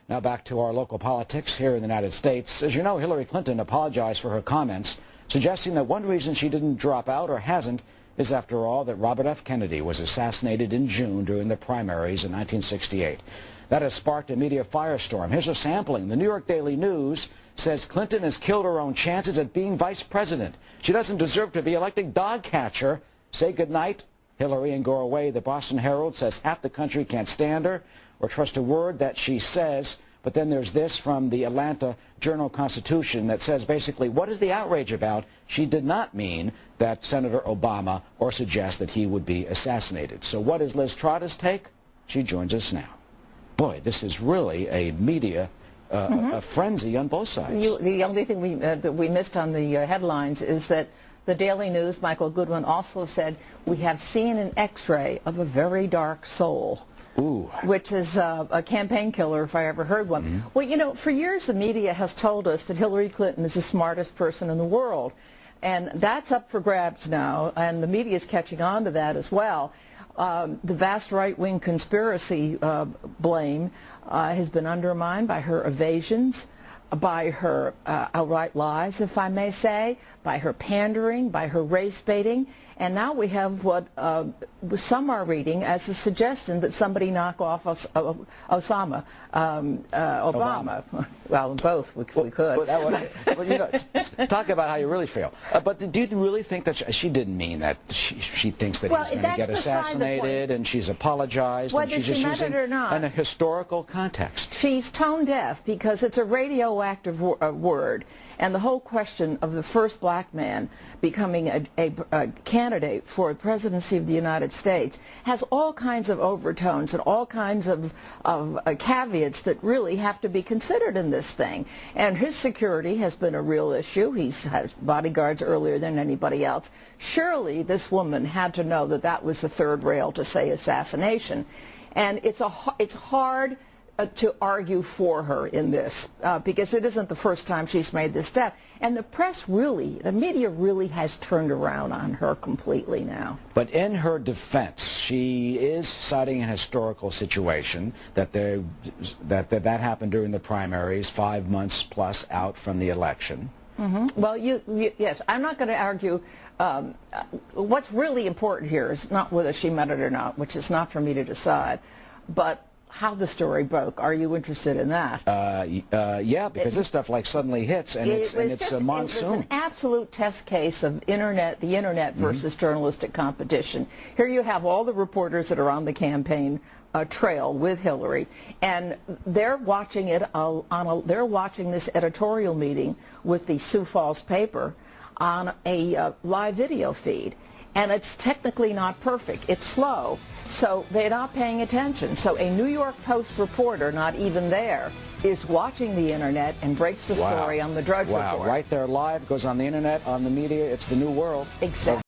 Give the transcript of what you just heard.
Now back to our local politics here in the United States. As you know, Hillary Clinton apologized for her comments, suggesting that one reason she didn't drop out or hasn't is, after all, that Robert F. Kennedy was assassinated in June during the primaries in 1968. That has sparked a media firestorm. Here's a sampling. The New York Daily News says Clinton has killed her own chances at being vice president. She doesn't deserve to be elected dog catcher. Say goodnight, Hillary, and go away. The Boston Herald says half the country can't stand her or trust a word that she says. But then there's this from the Atlanta Journal-Constitution that says basically, what is the outrage about? She did not mean that Senator Obama or suggest that he would be assassinated. So what is Liz Trotta's take? She joins us now. Boy, this is really a media a frenzy on both sides. The only thing that we missed on the headlines is that the Daily News, Michael Goodwin, also said, we have seen an X-ray of a very dark soul. Ooh. Which is a campaign killer if I ever heard one. Well, you know, for years the media has told us that Hillary Clinton is the smartest person in the world. And that's up for grabs now, and the media is catching on to that as well. The vast right-wing conspiracy blame has been undermined by her evasions, by her outright lies, if I may say, by her pandering, by her race baiting, and now we have what some are reading as a suggestion that somebody knock off Osama, Obama. Well, both, if we could. Well, you know, talk about how you really feel. But do you really think that she didn't mean that she thinks that he's going to get assassinated, and she's apologized, whether and she's just using it or not, in a historical context? She's tone deaf because it's a radioactive word, and the whole question of the first black man becoming a candidate for the presidency of the United States has all kinds of overtones and all kinds of caveats that really have to be considered in this thing. And his security has been a real issue. He's had bodyguards earlier than anybody else. Surely this woman had to know that that was the third rail to say assassination. And it's hard to argue for her in this because it isn't the first time she's made this step. And the press really, the media really has turned around on her completely now. But in her defense, she is citing a historical situation that that happened during the primaries, 5 months plus out from the election. Well, yes, I'm not going to argue. What's really important here is not whether she meant it or not, which is not for me to decide, but how the story broke. Are you interested in that? Yeah, because this stuff like suddenly hits, and it's a monsoon. It was an absolute test case of the internet versus journalistic competition. Here you have all the reporters that are on the campaign trail with Hillary, and they're watching it they're watching this editorial meeting with the Sioux Falls paper on a live video feed. And it's technically not perfect. It's slow, so they're not paying attention. So a New York Post reporter, not even there, is watching the internet and breaks the story on the Drudge Report. Right there live, goes on the internet, on the media. It's the new world. Exactly.